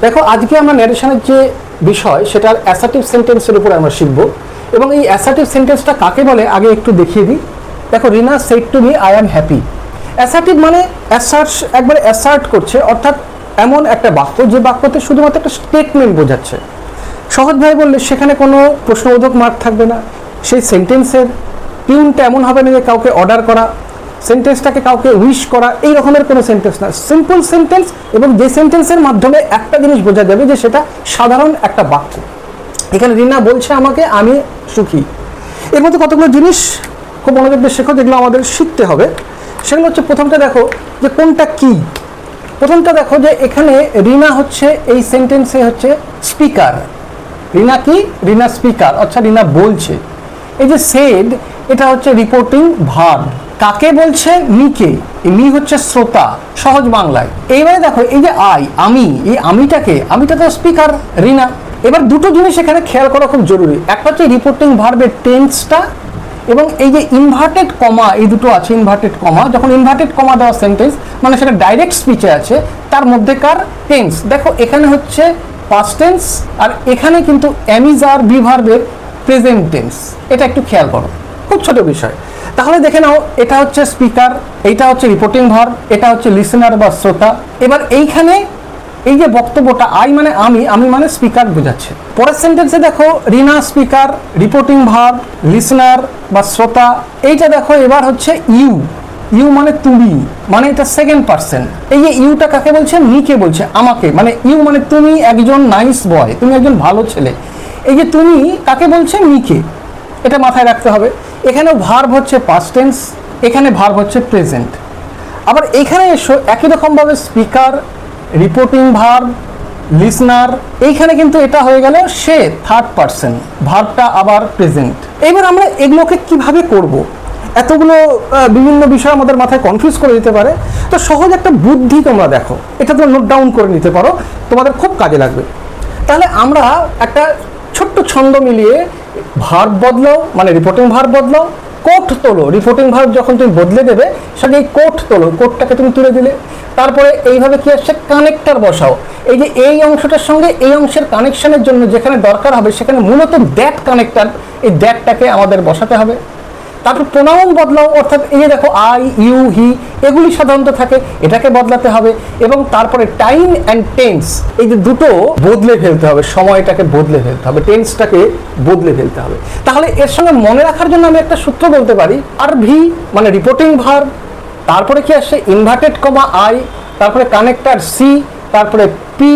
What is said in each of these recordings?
দেখো আজকে আমরা ন্যারেশনের যে বিষয় সেটার অ্যাসার্টিভ সেন্টেন্সের উপর আমরা শিখব এবং এই অ্যাসার্টিভ সেন্টেন্সটা কাকে বলে আগে একটু দেখিয়ে দিই। দেখো Rina said to me I am happy. Assertive মানে একবারে অ্যাসার্ট করছে, অর্থাৎ এমন একটা বাক্য যে বাক্যতে শুধুমাত্র একটা স্টেটমেন্ট বোঝাচ্ছে। সহজভাবে বললে সেখানে কোনো প্রশ্নবোধক মার্ক থাকবে না, সেই সেন্টেন্সের টিউনটা এমন হবে না যে কাউকে অর্ডার করা, সেন্টেন্সটাকে কাউকে উইশ করা, এই রকমের কোনো সেন্টেন্স না। সিম্পল সেন্টেন্স এবং যে সেন্টেন্সের মাধ্যমে একটা জিনিস বোঝা যাবে যে সেটা সাধারণ একটা বাক্য। এখানে রিনা বলছে আমাকে আমি সুখী। এর মধ্যে কতগুলো জিনিস খুব মনোযোগ দিয়ে শেখো যেগুলো আমাদের শিখতে হবে। সেগুলো হচ্ছে প্রথমটা দেখো যে কোনটা কি। প্রথমটা দেখো যে এখানে রিনা হচ্ছে এই সেন্টেন্সে হচ্ছে স্পিকার। রিনা কি? রিনা স্পিকার, অর্থাৎ রিনা বলছে। এই যে সেড এটা হচ্ছে রিপোর্টিং ভার্ব। কাকে বলছে? মিকে। মি হচ্ছে শ্রোতা সহজ বাংলায়। এইবারে দেখো এই যে আমি, এই আমিটা তো স্পিকার রিনা। এবার দুটো জিনিস এখানে খেয়াল করা খুব জরুরি। একটা হচ্ছে রিপোর্টিং ভার্বের টেন্সটা এবং এই যে ইনভার্টেড কমা, এই দুটো আছে ইনভার্টেড কমা। যখন ইনভার্টেড কমা দেওয়া সেন্টেন্স মানে সেটা ডাইরেক্ট স্পিচে আছে, তার মধ্যেকার টেন্স। দেখো এখানে হচ্ছে পাস্ট টেন্স আর এখানে কিন্তু অ্যামিজ আর বি ভার্বের প্রেজেন্ট টেন্স। এটা একটু খেয়াল করো, খুব ছোট বিষয়। তাহলে দেখে নাও এটা হচ্ছে স্পিকার, এইটা হচ্ছে রিপোর্টিং ভার্ব, এটা হচ্ছে লিসেনার বা শ্রোতা। এবার এইখানে এই যে বক্তব্যটা মানে আমি মানে স্পিকার বোঝাচ্ছে। পরের সেন্টেন্সে দেখো রিনা স্পিকার, রিপোর্টিং ভার্ব, লিসেনার বা শ্রোতা। এইটা দেখো এবার হচ্ছে ইউ মানে তুমি, মানে এটা সেকেন্ড পারসন। এই যে ইউটা কাকে বলছে? মিকে বলছে, আমাকে। মানে ইউ মানে তুমি একজন নাইস বয়, তুমি একজন ভালো ছেলে। এই যে তুমি কাকে বলছে? মিকে। এটা মাথায় রাখতে হবে। এখানেও ভার্ব হচ্ছে পাস্ট টেন্স, এখানে ভার্ব হচ্ছে প্রেজেন্ট। আবার এখানে এসো একই রকমভাবে স্পিকার, রিপোর্টিং ভার্ব, লিসনার, এইখানে কিন্তু এটা হয়ে গেল সে থার্ড পারসন, ভার্বটা আবার প্রেজেন্ট। এবার আমরা এগুলোকে কিভাবে করব? এতগুলো বিভিন্ন বিষয় আমাদের মাথায় কনফিউজ করে দিতে পারে। তো সহজ একটা বুদ্ধি তোমরা দেখো, এটা তোমরা নোট ডাউন করে নিতে পারো, তোমাদের খুব কাজে লাগবে। তাহলে আমরা একটা ছোট্ট ছন্দ মিলিয়ে ভার্ব বদলাও, মানে রিপোর্টিং ভার্ব বদলাও, কোট তোলো। রিপোর্টিং ভার্ব যখন তুমি বদলে দেবে সেটা এই কোট তোলো, কোটটাকে তুমি তুলে দিলে। তারপরে এইভাবে কি আসছে? কানেক্টর বসাও। এই যে এই অংশটার সঙ্গে এই অংশের কানেকশনের জন্য যেখানে দরকার হবে সেখানে মূলত দ্যাট কানেক্টর, এই দ্যাটটাকে আমাদের বসাতে হবে। তারপর প্রোনাউন বদলাও, অর্থাৎ এই যে দেখো আই, ইউ, হি, এগুলি সাধারণত থাকে, এটাকে বদলাতে হবে। এবং তারপরে টাইম অ্যান্ড টেন্স, এই যে দুটো বদলে ফেলতে হবে, সময়টাকে বদলে ফেলতে হবে, টেন্সটাকে বদলে ফেলতে হবে। তাহলে এর সঙ্গে মনে রাখার জন্য আমি একটা সূত্র বলতে পারি, আর ভি মানে রিপোর্টিং ভার্ব, তারপরে কি আসছে? ইনভার্টেড কমা আই, তারপরে কানেক্টর সি, তারপরে পি,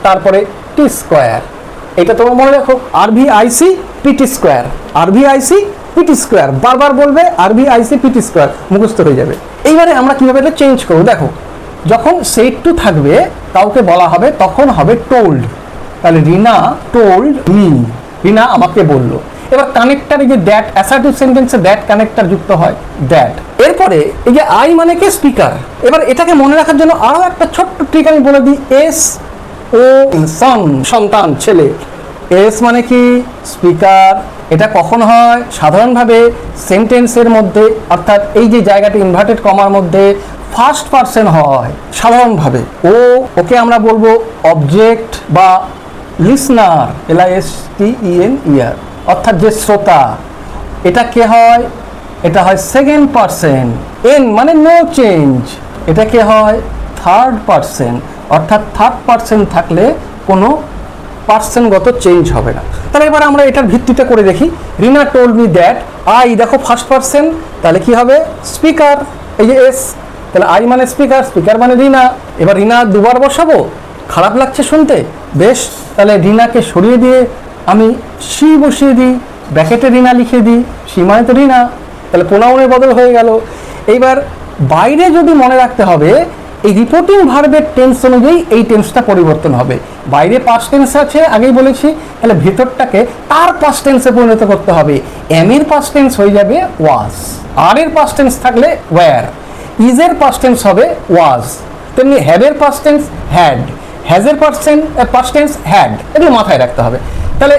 তারপরে টি স্কোয়ার। এটা তোমরা মনে রাখো, আরভি আইসি পিটি স্কোয়ার, আরভি আইসি পিটি স্কোয়ার। বারবার বলবে আরভি আইসি পিটি স্কোয়ার, মুখস্থ হয়ে যাবে। এইবারে আমরা কিভাবে এটা চেঞ্জ করবো দেখো। যখন সেড টু থাকবে, কাউকে বলা হবে, তখন হবে টোল্ড। তাহলে রিনা টোল্ড মি, রিনা আমাকে বললো। এবার কানেক্টর, এই যে দ্যাট, অ্যাসার্টিভ সেন্টেন্সে দ্যাট কানেক্টর যুক্ত হয়, দ্যাট। এরপরে এই যে আই মানে কি? স্পিকার। এবার এটাকে মনে রাখার জন্য আরো একটা ছোট্ট ট্রিক আমি বলে দিই। এস ও সন, সন্তান, ছেলে। এস মানে কি? স্পিকার। এটা কখন হয়? সাধারণভাবে সেন্টেন্সের মধ্যে, অর্থাৎ এই যে জায়গাটা ইনভার্টেড কমার মধ্যে ফার্স্ট পারসন হয় সাধারণভাবে। ওকে আমরা বলবো অবজেক্ট বা লিসনার, LISTENER, অর্থাৎ যে শ্রোতা। এটা কে হয়? এটা হয় সেকেন্ড পারসন। এন মানে নো চেঞ্জ, এটা কে হয়? থার্ড পারসন, অর্থাৎ থার্ড পারসন থাকলে কোনো পার্সনগত চেঞ্জ হবে না। তাহলে এবার আমরা এটার ভিত্তিতে করে দেখি। রিনা টোল্ড মি দ্যাট আই, দেখো ফার্স্ট পারসন, তাহলে কি হবে? স্পিকার। এই যে এস, তাহলে আই মানে স্পিকার, স্পিকার মানে রিনা। এবার রিনা দুবার বসাবো, খারাপ লাগছে শুনতে, বেশ, তাহলে রিনাকে সরিয়ে দিয়ে আমি সি বসিয়ে দিই, ব্র্যাকেটে রিনা লিখে দিই, সি মানে তো রিনা, তাহলে প্রোনাউনের বদল হয়ে গেল। এইবার বাইরে যদি মনে রাখতে হবে, এই রিপোর্টিং ভার্বের টেন্স অনুযায়ী এই টেন্সটা পরিবর্তন হবে। বাইরে পাস্ট টেন্স আছে, আগেই বলেছি, তাহলে ভেতরটাকে তার পাস্ট টেন্সে পরিণত করতে হবে। এম এর পাস্ট টেন্স হয়ে যাবে ওয়াজ, আর এর পাস্ট টেন্স থাকলে ওয়্যার, ইজ এর পাস্ট টেন্স হবে ওয়াজ, তেমনি হ্যাভ এর পাস্ট টেন্স হ্যাড, হ্যাজ এর পাস্ট টেন্স হ্যাড। এগুলো মাথায় রাখতে হবে। তাহলে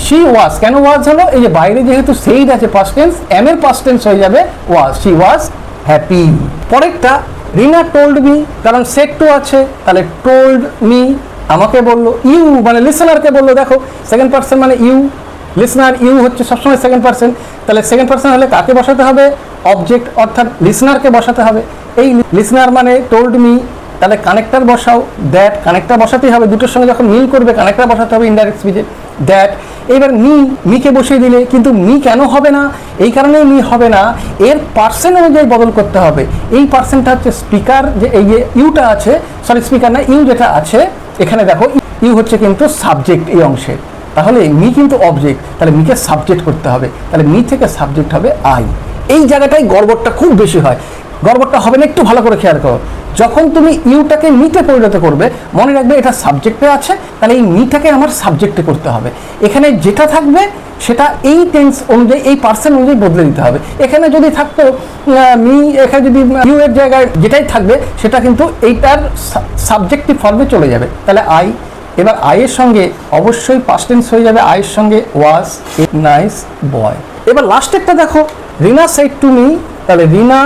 শি ওয়াজ, কেন ওয়াজ হলো? এই যে বাইরে যেহেতু সেইড আছে পাস্ট টেন্স, এম এর পাস্ট টেন্স হয়ে যাবে ওয়াজ, শি ওয়াজ হ্যাপি। পরেরটা রিনা টোল্ড মি, কারণ সেড টু আছে, তাহলে টোল্ড মি আমাকে বললো, ইউ মানে লিসনারকে বললো, দেখো সেকেন্ড পার্সন মানে ইউ, লিসনার ইউ হচ্ছে সবসময় সেকেন্ড পার্সন, তাহলে সেকেন্ড পার্সন হলে কাকে বসাতে হবে? অবজেক্ট অর্থাৎ লিসনারকে বসাতে হবে। এই লিসনার মানে টোল্ড মি, তাহলে কানেক্টর বসাও, দ্যাট কানেক্টর বসাতেই হবে, দুটোর সঙ্গে যখন মিল করবে কানেক্টর বসাতে হবে ইনডাইরেক্ট স্পিচে, দ্যাট। এবার মিকে বসিয়ে দিলে, কিন্তু মি কেন হবে না? এই কারণেই মি হবে না, এর পার্সেন্ট অনুযায়ী বদল করতে হবে। এই পার্সেন্টটা হচ্ছে স্পিকার, যে এই যে ইউটা আছে, সরি স্পিকার না, ইউ যেটা আছে এখানে দেখো, ইউ হচ্ছে কিন্তু সাবজেক্ট এই অংশে, তাহলে মি কিন্তু অবজেক্ট, তাহলে মিকে সাবজেক্ট করতে হবে, তাহলে মি থেকে সাবজেক্ট হবে আই। এই জায়গাটাই গড়বড়টা খুব বেশি হয়। গড়বড়টা হবে না, একটু ভালো করে খেয়াল করো। যখন তুমি ইউটাকে মিতে পরিণত করবে, মনে রাখবে এটা সাবজেক্টে আছে, তাহলে এই মিটাকে আমার সাবজেক্টে করতে হবে। এখানে যেটা থাকবে সেটা এই টেন্স অনুযায়ী, এই পার্সন অনুযায়ী বদলে দিতে হবে। এখানে যদি থাকতো মি, এখানে যদি ইউ এর জায়গায় যেটাই থাকবে সেটা কিন্তু এইটার সাবজেক্টিভ ফর্মে চলে যাবে, তাহলে আই। এবার আয়ের সঙ্গে অবশ্যই পাস্ট টেন্স হয়ে যাবে, আয়ের সঙ্গে ওয়াজ এ নাইস বয়। এবার লাস্ট একটা দেখো, রিনা সেড টু মি, তাহলে রিনা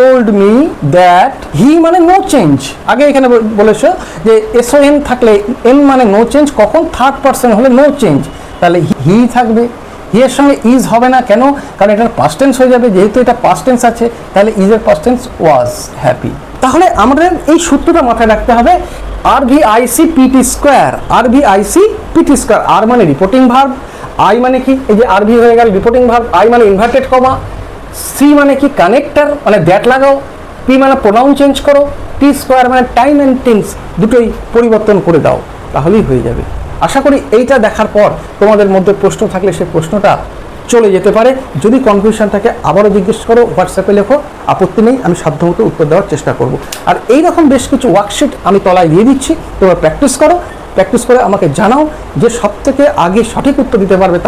told me that he মানে নো চেঞ্জ, আগে এখানে বলেছো যে SON থাকলে এন মানে নো চেঞ্জ, কখন? থার্ড পার্সন হলে নো চেঞ্জ, তাহলে হি থাকবে। হি এর সঙ্গে ইজ হবে না, কেন? কারণ এটার পাস্ট টেন্স হয়ে যাবে, যেহেতু এটা পাস্ট টেন্স আছে, তাহলে ইজ এর পাস্ট টেন্স ওয়াজ হ্যাপি। তাহলে আমাদের এই সূত্রটা মাথায় রাখতে হবে, RVIC PT square, RVIC PT square. আর মানে রিপোর্টিং ভার্ব, আই মানে কি? এই যে RV হয়ে গেল রিপোর্টিং ভার্ব, আই মানে ইনভার্টেড কমা, সি মানে কি? কানেক্টর মানে দ্যাট লাগাও, পি মানে প্রোনাউন চেঞ্জ করো, টি স্কোয়ার মানে টাইম অ্যান্ড টেন্স দুটোই পরিবর্তন করে দাও, তাহলেই হয়ে যাবে। আশা করি এইটা দেখার পর তোমাদের মধ্যে প্রশ্ন থাকলে সেই প্রশ্নটা চলে যেতে পারে। যদি কনফিউশন থাকে আবারও জিজ্ঞেস করো, হোয়াটসঅ্যাপে লেখো, আপত্তি নেই, আমি সাধ্যমতো উত্তর দেওয়ার চেষ্টা করব। আর এইরকম বেশ কিছু ওয়ার্কশিট আমি তলায় দিয়ে দিচ্ছি, তোমরা প্র্যাকটিস করো, প্র্যাকটিস করে আমাকে জানাও যে সবথেকে আগে সঠিক উত্তর দিতে পারবে